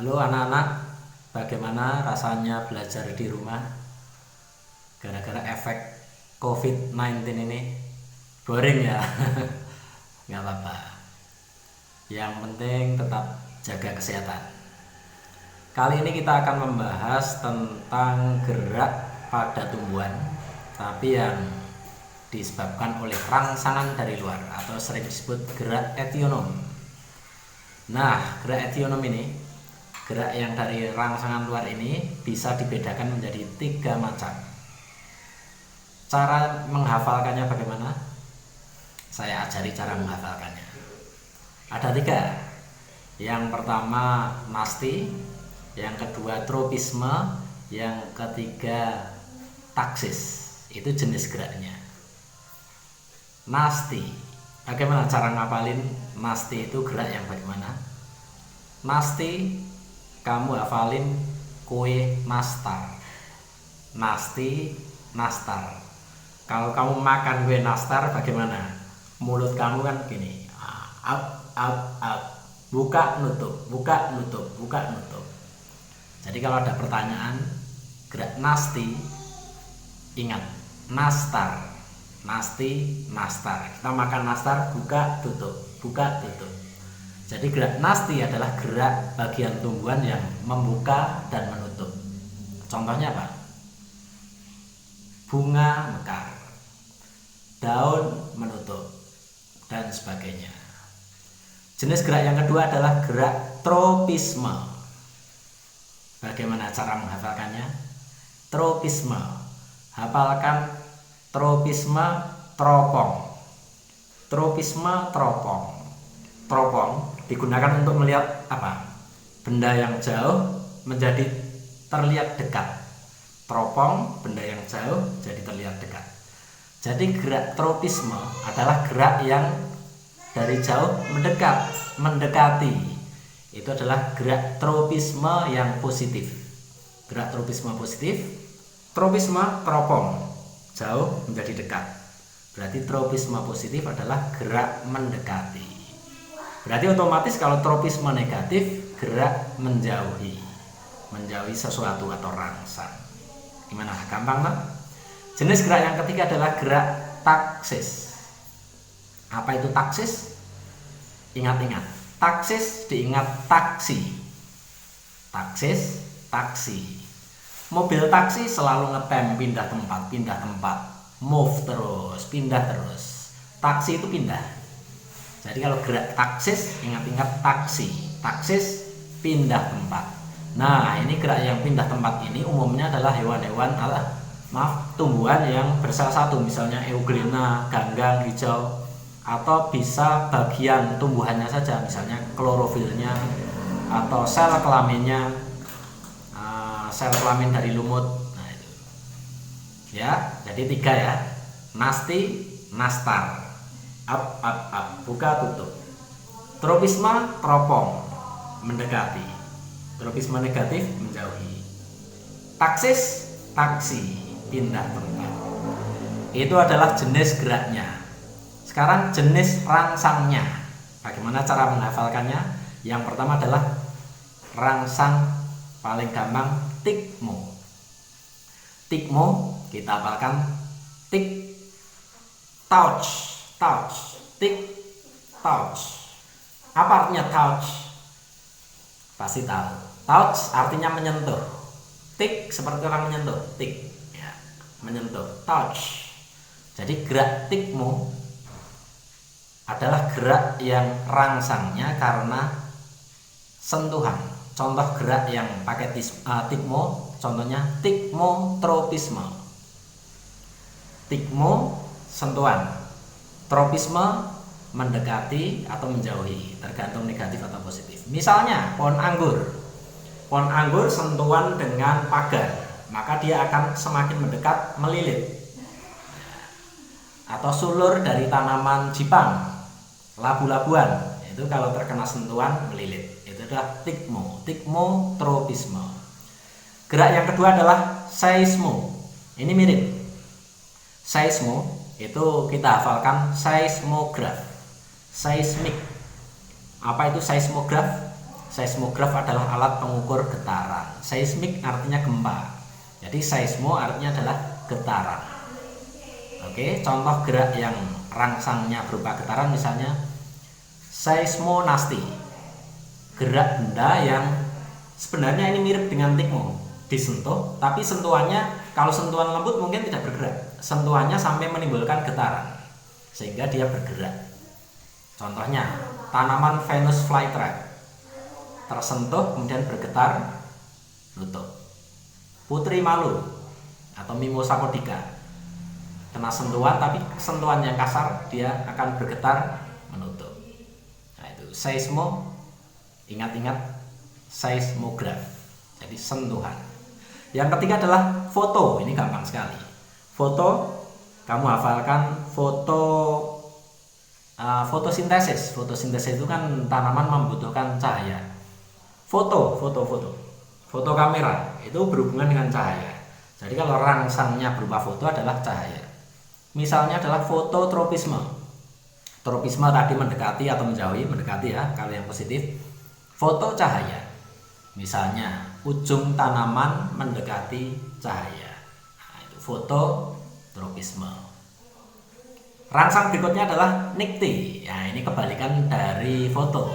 Halo anak-anak, bagaimana rasanya belajar di rumah gara-gara efek COVID-19 ini? Boring ya? Nggak apa-apa. Yang penting tetap jaga kesehatan. Kali ini kita akan membahas tentang gerak pada tumbuhan, tapi yang disebabkan oleh rangsangan dari luar atau sering disebut gerak etionom. Nah, gerak etionom ini, gerak yang dari rangsangan luar ini bisa dibedakan menjadi 3 macam. Cara menghafalkannya bagaimana? Saya ajari cara menghafalkannya. Ada 3. Yang pertama nasti, yang kedua tropisme, yang ketiga taksis. Itu jenis geraknya. Nasti. Bagaimana cara ngapalin nasti itu gerak yang bagaimana? Nasti kamu hafalin kue nastar. Nasti, nastar. Kalau kamu makan kue nastar bagaimana? Mulut kamu kan gini. Up. Buka, nutup, buka, nutup, buka, nutup. Jadi kalau ada pertanyaan gerak nasti, ingat nastar. Nasti, nastar. Kita makan nastar, buka, tutup, buka, tutup. Jadi gerak nasti adalah gerak bagian tumbuhan yang membuka dan menutup. Contohnya apa? Bunga mekar, daun menutup, dan sebagainya. Jenis gerak yang kedua adalah gerak tropisme. Bagaimana cara menghafalkannya? Tropisme. Hafalkan tropisme, teropong. Tropisme, teropong. Teropong digunakan untuk melihat apa? Benda yang jauh menjadi terlihat dekat. Teropong, benda yang jauh jadi terlihat dekat. Jadi gerak tropisme adalah gerak yang dari jauh mendekat, mendekati. Itu adalah gerak tropisme yang positif. Gerak tropisme positif. Tropisme, teropong, jauh menjadi dekat. Berarti tropisme positif adalah gerak mendekati. Berarti otomatis kalau tropisme negatif, gerak menjauhi sesuatu atau rangsang. Gimana? Gampang kan? Jenis gerak yang ketiga adalah gerak taksis. Apa itu taksis? Ingat-ingat. Taksis diingat taksi. Taksis, taksi. Mobil taksi selalu ngetem, pindah tempat. Move terus, pindah terus. Taksi itu pindah. Jadi kalau gerak taksis, ingat-ingat taksi. Taksis, pindah tempat. Nah, ini gerak yang pindah tempat ini umumnya adalah hewan-hewan, tumbuhan yang bersel satu, misalnya euglena, ganggang, hijau, atau bisa bagian tumbuhannya saja, misalnya klorofilnya atau sel kelaminnya, sel kelamin dari lumut. Nah, itu. Ya, jadi 3 ya. Nasti, nastar. Up, buka, tutup. Tropisme, teropong, mendekati. Tropisme negatif, menjauhi. Taksis, taksi, pindah tempat. Itu adalah jenis geraknya. Sekarang jenis rangsangnya. Bagaimana cara menghafalkannya? Yang pertama adalah rangsang paling gampang, tikmo. Tikmo kita hafalkan tik, touch, tik, touch. Apa artinya touch? Pasti tahu. Touch artinya menyentuh. Tik seperti orang menyentuh. Tik, ya, menyentuh. Touch. Jadi gerak tikmo adalah gerak yang rangsangnya karena sentuhan. Contoh gerak yang pakai tikmo, contohnya tikmotropisme. Tikmo sentuhan. Tropisme mendekati atau menjauhi, tergantung negatif atau positif. Misalnya pohon anggur. Pohon anggur sentuhan dengan pagar, maka dia akan semakin mendekat, melilit. Atau sulur dari tanaman jipang, labu-labuan, itu kalau terkena sentuhan melilit. Itu adalah tikmotropisme. Gerak yang kedua adalah seismo. Ini mirip. Seismo itu kita hafalkan seismograf, seismik. Apa itu seismograf? Seismograf adalah alat pengukur getaran. Seismik artinya gempa. Jadi seismo artinya adalah getaran. Oke, contoh gerak yang rangsangnya berupa getaran misalnya seismonasti. Gerak benda yang sebenarnya ini mirip dengan tikmo, disentuh, tapi sentuhannya kalau sentuhan lembut mungkin tidak bergerak. Sentuhannya sampai menimbulkan getaran sehingga dia bergerak. Contohnya tanaman Venus flytrap. Tersentuh kemudian bergetar, nutup. Putri malu atau Mimosa codica kena sentuhan, tapi sentuhan yang kasar dia akan bergetar, menutup. Nah itu seismo, ingat-ingat seismograf, jadi sentuhan. Yang ketiga adalah foto. Ini gampang sekali. Foto, kamu hafalkan fotosintesis. Fotosintesis itu kan tanaman membutuhkan cahaya. Foto kamera itu berhubungan dengan cahaya. Jadi kalau rangsangnya berupa foto adalah cahaya. Misalnya adalah fototropisme. Tropisme tadi mendekati atau menjauhi, mendekati ya kalau yang positif. Foto cahaya. Misalnya ujung tanaman mendekati cahaya. Nah, itu fototropisme. Rangsang berikutnya adalah nikti. Ya, ini kebalikan dari foto.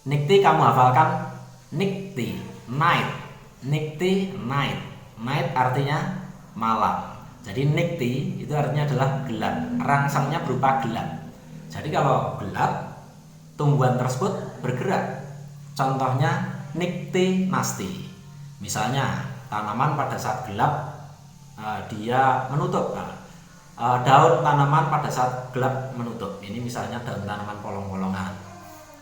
Nikti kamu hafalkan. Nikti, night. Nikti, night. Night artinya malam. Jadi nikti itu artinya adalah gelap. Rangsangnya berupa gelap. Jadi kalau gelap, tumbuhan tersebut bergerak. Contohnya nikti nasti. Misalnya tanaman pada saat gelap dia menutup. Daun tanaman pada saat gelap menutup. Ini misalnya daun tanaman polong-polongan.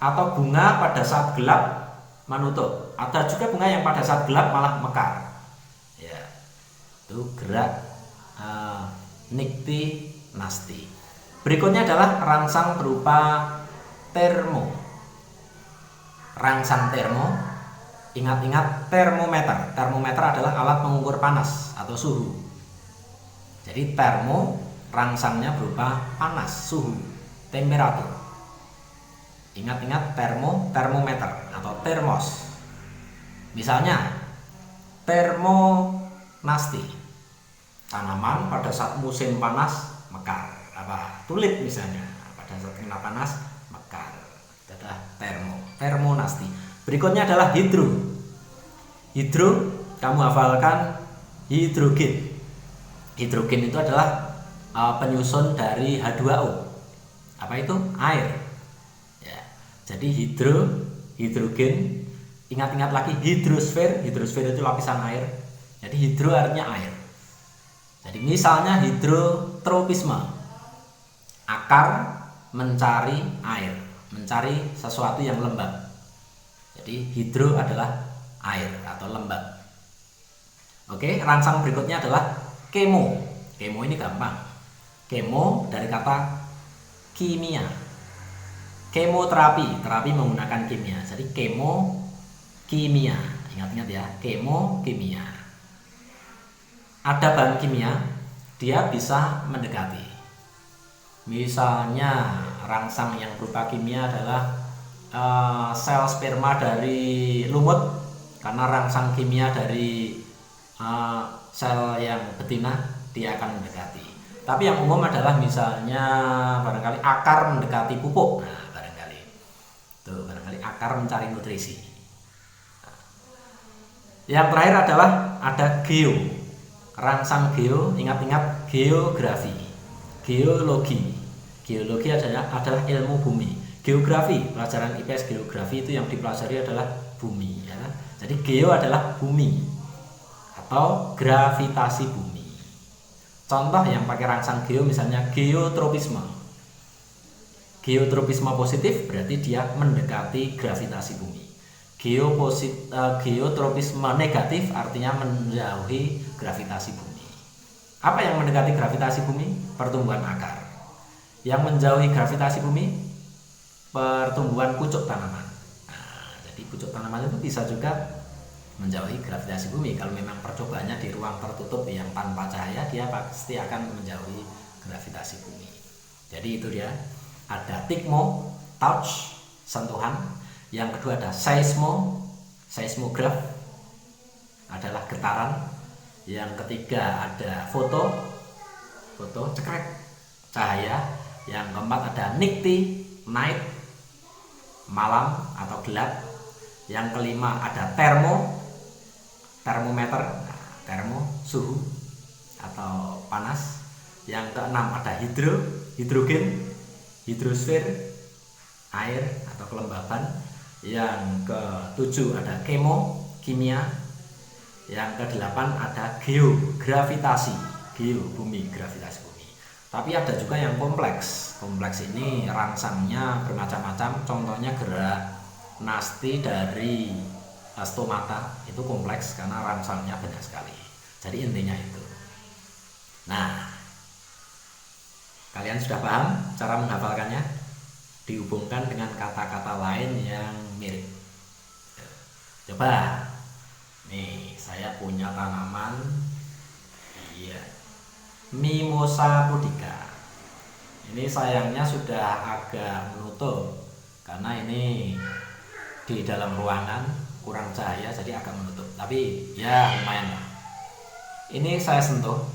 Atau bunga pada saat gelap menutup. Ada juga bunga yang pada saat gelap malah mekar. Ya, itu gerak nikti nasti. Berikutnya adalah rangsang berupa termo. Rangsang termo, ingat-ingat termometer. Termometer adalah alat pengukur panas atau suhu. Jadi termo rangsangnya berupa panas, suhu, temperatur. Ingat-ingat termometer atau termos. Misalnya termonasti. Tanaman pada saat musim panas mekar. Tulip misalnya pada saat kena panas mekar. Itu adalah termonasti. Berikutnya adalah hidro. Hidro kamu hafalkan hidrogen. Hidrogen itu adalah penyusun dari H2O. Apa itu? Air. Jadi hidrogen, ingat-ingat lagi hidrosfer. Hidrosfer itu lapisan air. Jadi hidro artinya air. Jadi misalnya hidrotropisme, akar mencari air, mencari sesuatu yang lembab. Jadi hidro adalah air atau lembab. Oke, rangsang berikutnya adalah kemo. Kemo ini gampang. Kemo dari kata kimia. Kemoterapi, terapi menggunakan kimia. Jadi kemo, kimia. Ingat-ingat ya, kemo, kimia. Ada bahan kimia, dia bisa mendekati. Misalnya rangsang yang berupa kimia adalah sel sperma dari lumut, karena rangsang kimia dari sel yang betina dia akan mendekati. Tapi yang umum adalah misalnya barangkali akar mendekati pupuk. Nah, barangkali akar mencari nutrisi. Yang terakhir adalah ada geo. Rangsang geo, ingat-ingat geografi, geologi. Geologi adalah ilmu bumi. Geografi, pelajaran IPS geografi itu yang dipelajari adalah bumi. Ya. Jadi geo adalah bumi atau gravitasi bumi. Contoh yang pakai rangsang geo misalnya geotropisme. Geotropisme positif berarti dia mendekati gravitasi bumi. Geotropisme negatif artinya menjauhi gravitasi bumi. Apa yang mendekati gravitasi bumi? Pertumbuhan akar. Yang menjauhi gravitasi bumi, pertumbuhan pucuk tanaman. Nah, jadi pucuk tanaman itu bisa juga menjauhi gravitasi bumi. Kalau memang percobaannya di ruang tertutup yang tanpa cahaya, dia pasti akan menjauhi gravitasi bumi. Jadi itu dia. Ada tikmo, touch, sentuhan. Yang kedua ada seismograf, adalah getaran. Yang ketiga ada foto cekrek, cahaya. Yang keempat ada nikti, night, malam atau gelap. Yang kelima ada termometer, suhu atau panas. Yang keenam ada hidrogen, hidrosfer, air atau kelembaban. Yang ketujuh ada kimia. Yang kedelapan ada gravitasi bumi. Tapi ada juga yang kompleks ini rangsangnya bermacam-macam. Contohnya gerak nasti dari stomata itu kompleks karena rangsangnya banyak sekali. Jadi intinya itu. Nah, kalian sudah paham cara menghafalkannya? Dihubungkan dengan kata-kata lain yang mirip. Coba, nih saya punya tanaman, Mimosa pudica. Ini sayangnya sudah agak menutup karena ini di dalam ruangan kurang cahaya, jadi agak menutup. Tapi ya lumayan lah. Ini saya sentuh,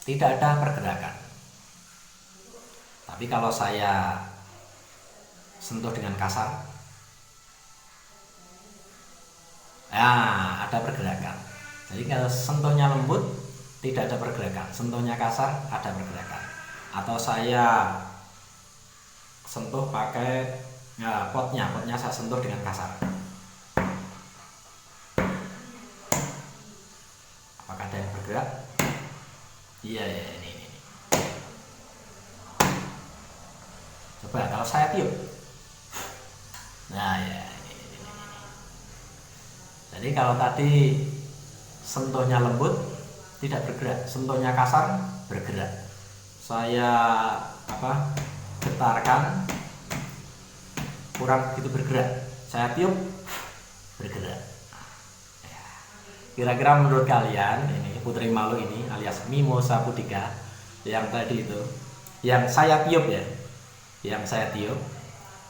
tidak ada pergerakan. Tapi kalau saya sentuh dengan kasar, ada pergerakan. Jadi kalau sentuhnya lembut tidak ada pergerakan, sentuhnya kasar ada pergerakan. Atau saya sentuh pakai potnya saya sentuh dengan kasar. Apakah ada yang bergerak? Iya, ini. Coba kalau saya tiup. Nah, ya ini. Jadi kalau tadi sentuhnya lembut tidak bergerak, sentuhnya kasar bergerak. Saya getarkan kurang begitu bergerak, saya tiup bergerak. Kira-kira menurut kalian ini putri malu ini alias Mimosa pudica yang tadi itu, yang saya tiup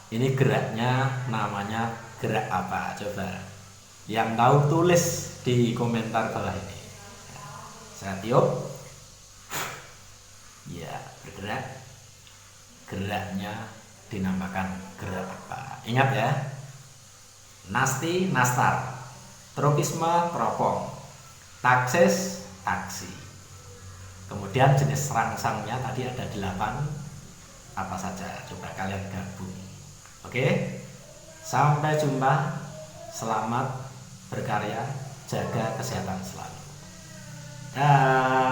ini geraknya namanya gerak apa? Coba yang tahu tulis di komentar bawah ini. Saya tiup, ya bergerak, geraknya dinamakan gerak apa? Ingat ya, nasti, nastar, tropisme, teropong, taksis, taksi. Kemudian jenis rangsangnya tadi ada 8, apa saja? Coba kalian gabung. Oke, sampai jumpa. Selamat berkarya, jaga kesehatan selalu. Dah.